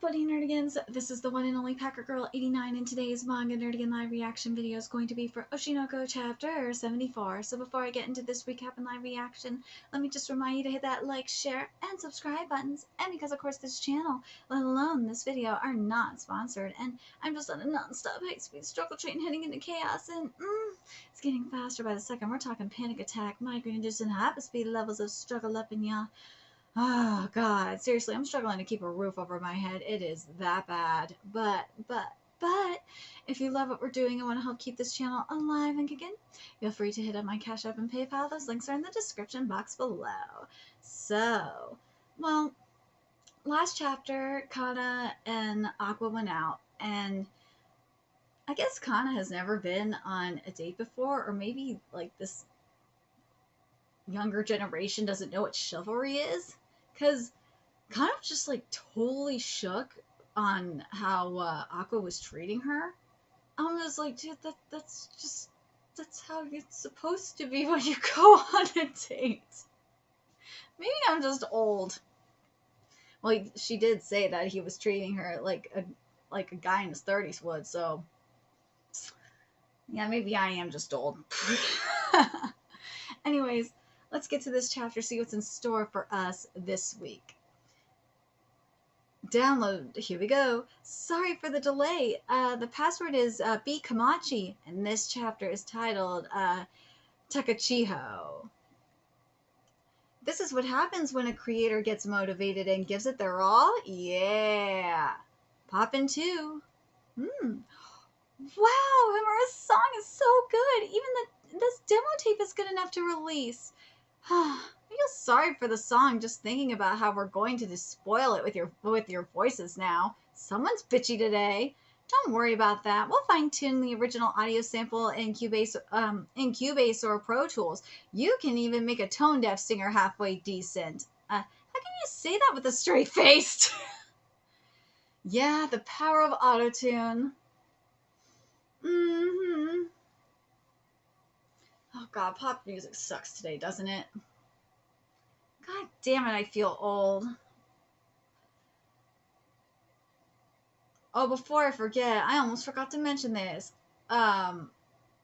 Buddy Nerdigans, this is the one and only Packer Girl 89, and today's Manga Nerdigan live reaction video is going to be for Oshinoko chapter 74. So before I get into this recap and live reaction, let me just remind you to hit that like, share, and subscribe buttons. And because of course this channel, let alone this video, are not sponsored, and I'm just on a non-stop high-speed struggle train heading into chaos, and it's getting faster by the second. We're talking panic attack, migraine-induced, and hyperspeed levels of struggle up in ya. Oh, God. Seriously, I'm struggling to keep a roof over my head. It is that bad. But, if you love what we're doing and want to help keep this channel alive and kicking, feel free to hit up my Cash App and PayPal. Those links are in the description box below. So, well, last chapter, Kana and Aqua went out, and I guess Kana has never been on a date before, or maybe, like, this younger generation doesn't know what chivalry is, because kind of just like totally shook on how Aqua was treating her. I was like, dude, that's how it's supposed to be when you go on a date. Maybe I'm just old. Well, she did say that he was treating her like a guy in his 30s would, so yeah, maybe I am just old. Anyways, let's get to this chapter, see what's in store for us this week. Download, here we go. Sorry for the delay. The password is B Kamachi, and this chapter is titled Takachiho. This is what happens when a creator gets motivated and gives it their all. Yeah. Poppin' too. Wow, Himura's song is so good. Even this demo tape is good enough to release. I feel sorry for the song just thinking about how we're going to just spoil it with your voices now. Someone's bitchy today. Don't worry about that. We'll fine-tune the original audio sample in Cubase or Pro Tools. You can even make a tone-deaf singer halfway decent. How can you say that with a straight face? Yeah, the power of autotune. Oh god, pop music sucks today, doesn't it? God damn it, I feel old. Oh, before I forget, I almost forgot to mention this.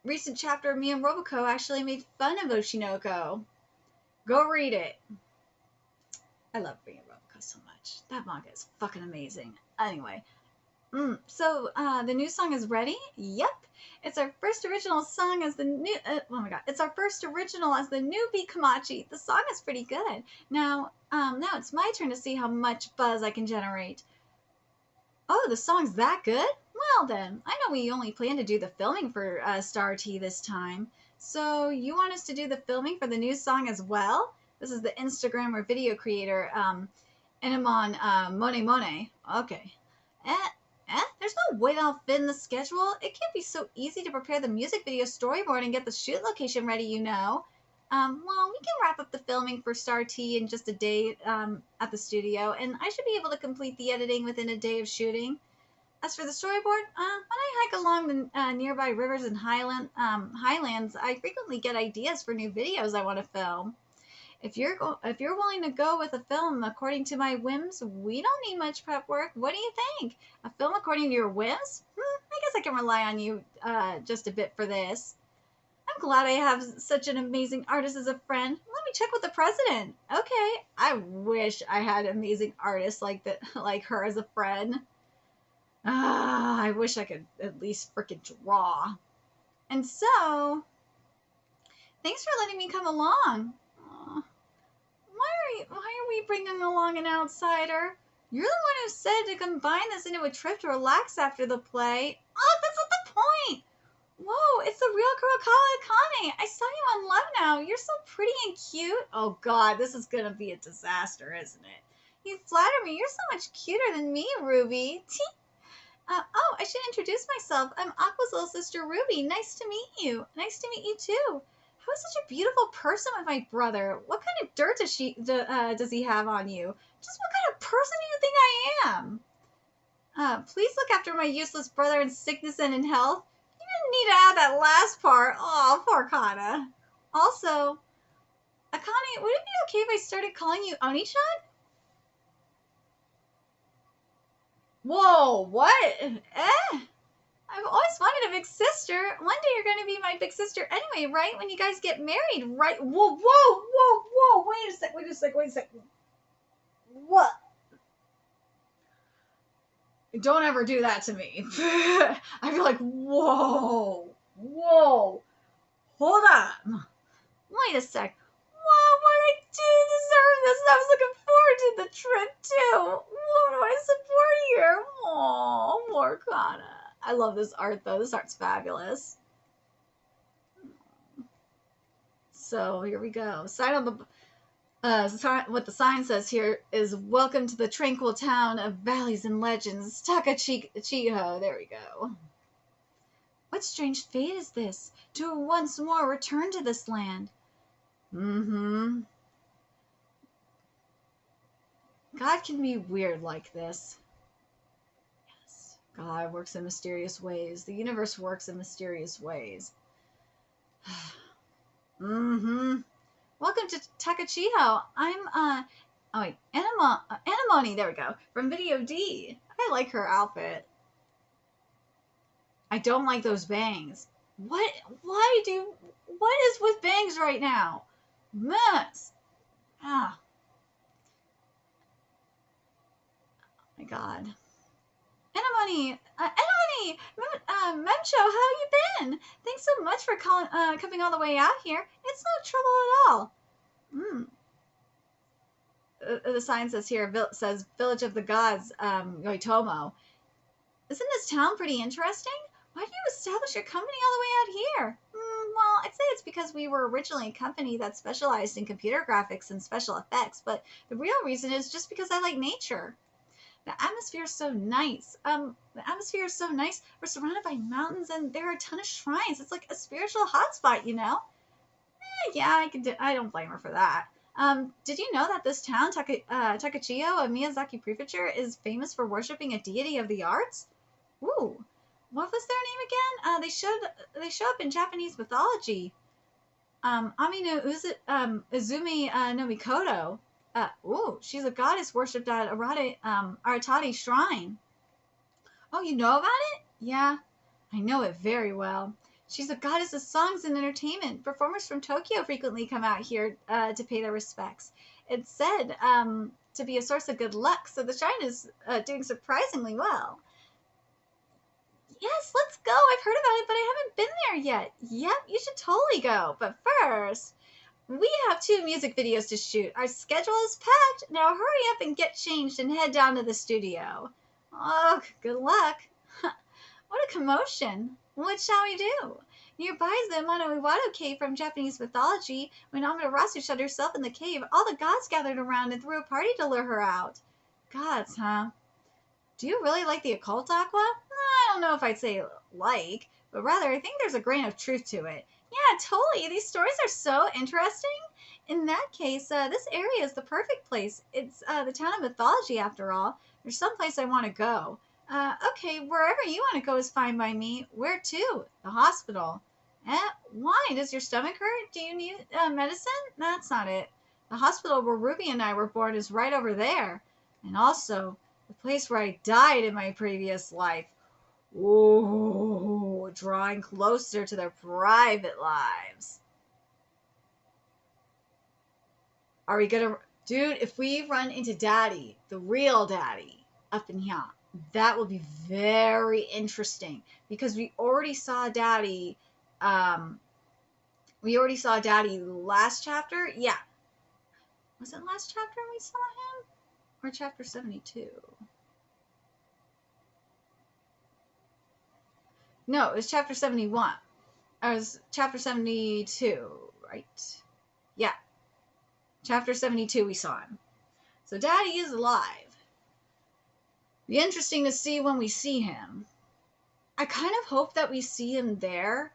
Recent chapter, me and Roboco actually made fun of Oshinoko. Go read it. I love reading Roboco so much. That manga is fucking amazing. Anyway, so the new song is ready. Yep, it's our first original song as the new. Oh my god, it's our first original as the new B Kamachi. The song is pretty good. Now it's my turn to see how much buzz I can generate. Oh, the song's that good? Well then, I know we only plan to do the filming for Star T this time. So you want us to do the filming for the new song as well? This is the Instagram or video creator, Enemon Mone. Okay. There's no way I'll fit in the schedule. It can't be so easy to prepare the music video storyboard and get the shoot location ready, you know. Well, we can wrap up the filming for Star T in just a day at the studio, and I should be able to complete the editing within a day of shooting. As for the storyboard, when I hike along the nearby rivers and highlands, I frequently get ideas for new videos I want to film. If you're willing to go with a film according to my whims, we don't need much prep work. What do you think? A film according to your whims? I guess I can rely on you just a bit for this. I'm glad I have such an amazing artist as a friend. Let me check with the president. Okay, I wish I had amazing artists like her as a friend. I wish I could at least frickin' draw. And so, thanks for letting me come along. Why are we bringing along an outsider? You're the one who said to combine this into a trip to relax after the play. Oh, that's not the point. Whoa, it's the real Kurokawa Akane. I saw you on Love Now. You're so pretty and cute. Oh god, this is gonna be a disaster, isn't it? You flatter me. You're so much cuter than me, Ruby. Oh, I should introduce myself. I'm Aqua's little sister, Ruby. Nice to meet you. Nice to meet you, too. How is such a beautiful person with my brother? What kind of dirt does he have on you? Just what kind of person do you think I am? Please look after my useless brother in sickness and in health. You didn't need to add that last part. Oh, poor Kana. Also, Akane, would it be okay if I started calling you Oni-chan? Whoa, what? I've always wanted a big sister. One day you're going to be my big sister anyway, right? When you guys get married, right? Whoa, whoa, whoa, whoa. Wait a sec, wait a sec, wait a sec. What? Don't ever do that to me. I feel like, whoa, whoa, hold on. Wait a sec. Whoa, what did I do to deserve this? I was looking forward to the trip too. What do I support here? Oh, Morgana. I love this art though. This art's fabulous. So here we go. Sign on the what the sign says here is "Welcome to the tranquil town of valleys and legends, Takachiho." There we go. What strange fate is this to once more return to this land? Mm-hmm. God can be weird like this. Yes. God works in mysterious ways. The universe works in mysterious ways. Mm-hmm. Welcome to Takachiho. I'm, oh wait, Anemone, there we go, from Video D. I like her outfit. I don't like those bangs. What is with bangs right now? Mess. Ah. Oh my God. Anemone, Memcho, how you been? Thanks so much for coming all the way out here. It's no trouble at all. The sign says here, says Village of the Gods, Yoitomo. Isn't this town pretty interesting? Why do you establish your company all the way out here? Well, I'd say it's because we were originally a company that specialized in computer graphics and special effects, but the real reason is just because I like nature. The atmosphere is so nice. We're surrounded by mountains and there are a ton of shrines. It's like a spiritual hotspot, you know? Yeah, I don't blame her for that. Did you know that this town, Takachiho, a Miyazaki prefecture, is famous for worshiping a deity of the arts? Ooh, what was their name again? They show up in Japanese mythology. Amino Izumi no Mikoto. She's a goddess worshipped at Aratari Shrine. Oh, you know about it? Yeah, I know it very well. She's a goddess of songs and entertainment. Performers from Tokyo frequently come out here to pay their respects. It's said to be a source of good luck, so the shrine is doing surprisingly well. Yes, let's go. I've heard about it, but I haven't been there yet. Yep, you should totally go. But first, we have 2 music videos to shoot. Our schedule is packed. Now hurry up and get changed and head down to the studio. Oh, good luck. What a commotion. What shall we do? Nearby is the Amano Iwado cave from Japanese mythology. When Amaterasu shut herself in the cave, all the gods gathered around and threw a party to lure her out. Gods, huh? Do you really like the occult, Aqua? I don't know if I'd say like, but rather I think there's a grain of truth to it. Yeah, totally. These stories are so interesting. In that case, this area is the perfect place. It's the town of mythology, after all. There's some place I want to go. Okay, wherever you want to go is fine by me. Where to? The hospital. Why? Does your stomach hurt? Do you need medicine? That's not it. The hospital where Ruby and I were born is right over there. And also, the place where I died in my previous life. Ooh, drawing closer to their private lives. Are we gonna... Dude, if we run into Daddy, the real Daddy, up in here, that will be very interesting. Because we already saw Daddy... last chapter? Yeah. Was it last chapter we saw him? Or chapter 72? No, it was chapter 71. Or it was chapter 72, right? Yeah. Chapter 72 we saw him. So Daddy is alive. Be interesting to see when we see him. I kind of hope that we see him there,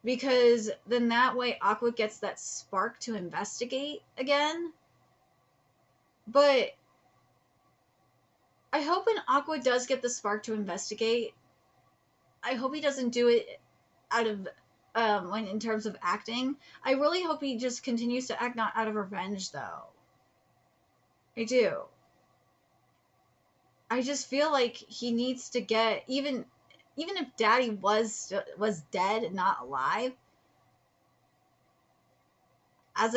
because then that way Aqua gets that spark to investigate again. But I hope when Aqua does get the spark to investigate, I hope he doesn't do it out of when in terms of acting. I really hope he just continues to act not out of revenge, though. I do. I just feel like he needs to get, even if Daddy was dead and not alive. As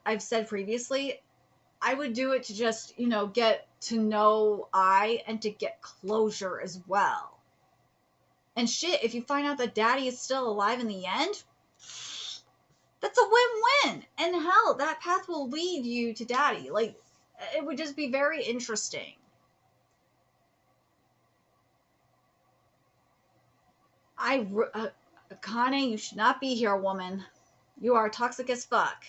I've said previously, I would do it to just, get to know and to get closure as well. And shit, if you find out that Daddy is still alive in the end, that's a win-win. And hell, that path will lead you to Daddy. Like, it would just be very interesting. Akane, you should not be here, woman. You are toxic as fuck.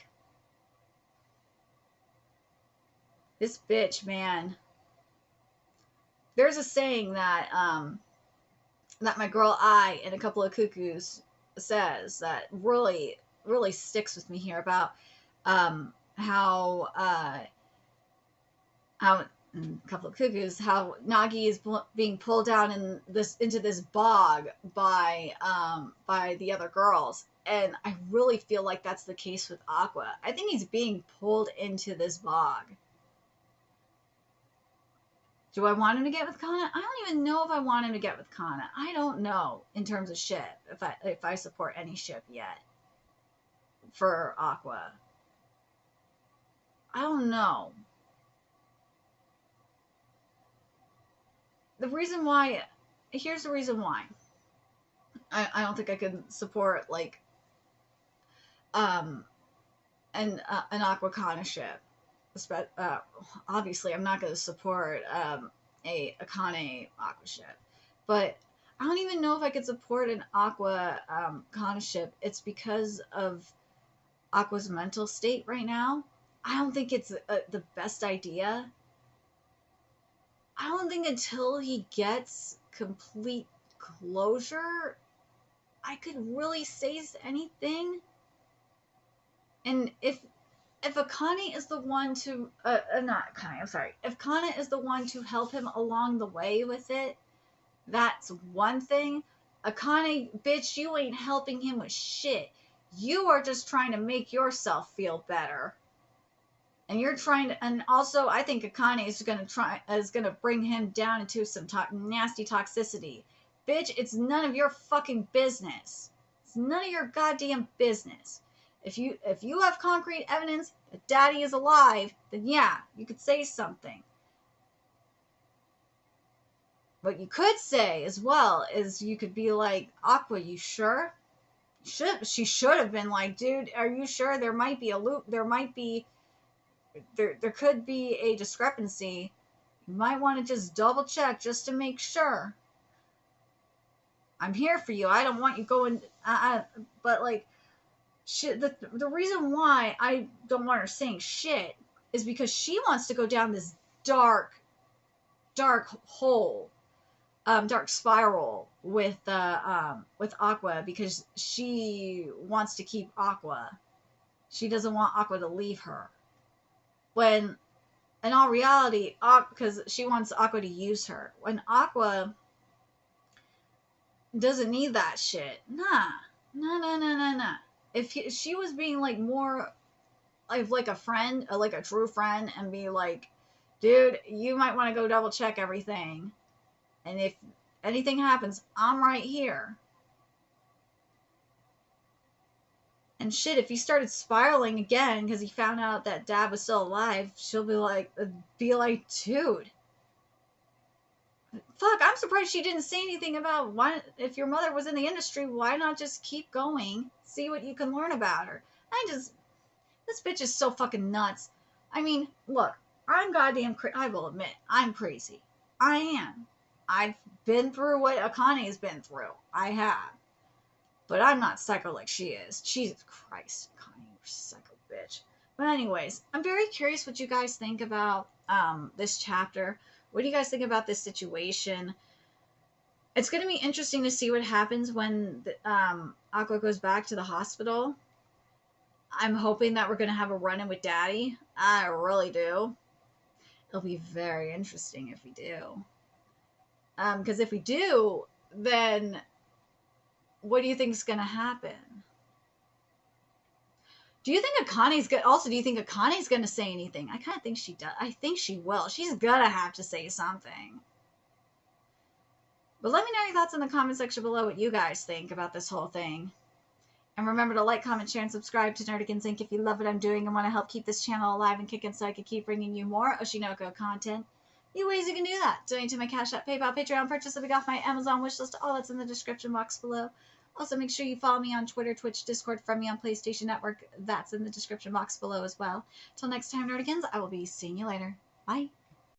This bitch, man. There's a saying that that my girl I and a couple of cuckoos says that really, really sticks with me here about how a couple of cuckoos, how Nagi is being pulled down into this bog by the other girls, and I really feel like that's the case with Aqua. I think he's being pulled into this bog. Do I want him to get with Kana? I don't even know if I want him to get with Kana. I don't know in terms of ship if I support any ship yet for Aqua. I don't know. The reason why, here's the reason why. I don't think I could support like an Aqua Kana ship. Obviously, I'm not going to support a Akane Aqua ship, but I don't even know if I could support an Aqua Kana ship. It's because of Aqua's mental state right now. I don't think it's the best idea. I don't think until he gets complete closure, I could really say anything. And if Akane is the one to not Akane, I'm sorry. If Kana is the one to help him along the way with it, that's one thing. Akane, bitch, you ain't helping him with shit. You are just trying to make yourself feel better. And you're trying to, and also I think Akane is gonna bring him down into some nasty toxicity. Bitch, it's none of your fucking business. It's none of your goddamn business. If you have concrete evidence that Daddy is alive, then yeah, you could say something. What you could say as well is you could be like, Aqua, you sure? She should have been like, dude, are you sure? There might be a loop. There could be a discrepancy. You might want to just double check just to make sure. I'm here for you. I don't want you going. But like, shit. The reason why I don't want her saying shit is because she wants to go down this dark hole, dark spiral with Aqua, because she wants to keep Aqua. She doesn't want Aqua to leave her. When in all reality, because she wants Aqua to use her. When Aqua doesn't need that shit. Nah. If she was being like more like a friend, like a true friend, and be like, dude, you might want to go double check everything. And if anything happens, I'm right here. And shit, if he started spiraling again because he found out that Dad was still alive, she'll be like, dude, fuck, I'm surprised she didn't say anything about why, if your mother was in the industry, why not just keep going, see what you can learn about her. This bitch is so fucking nuts. I mean, look, I'm goddamn I will admit, I'm crazy. I am. I've been through what Akane has been through. I have. But I'm not psycho like she is. Jesus Christ, Akane, you're a psycho bitch. But anyways, I'm very curious what you guys think about this chapter. What do you guys think about this situation? It's going to be interesting to see what happens when Aqua goes back to the hospital. I'm hoping that we're going to have a run-in with Daddy. I really do. It'll be very interesting if we do. Because if we do, then what do you think is going to happen? Do you think Akane's good? Also, do you think Akane's gonna say anything? I kind of think she does. I think she will. She's gonna have to say something. But let me know your thoughts in the comment section below what you guys think about this whole thing. And remember to like, comment, share, and subscribe to Nerdigans Inc. if you love what I'm doing and want to help keep this channel alive and kicking so I can keep bringing you more Oshinoko content. Few ways you can do that. Donate to my Cash App, PayPal, Patreon, purchase something off my Amazon wishlist. All that's in the description box below. Also, make sure you follow me on Twitter, Twitch, Discord, friend me on PlayStation Network. That's in the description box below as well. Till next time, Nerdigans, I will be seeing you later. Bye.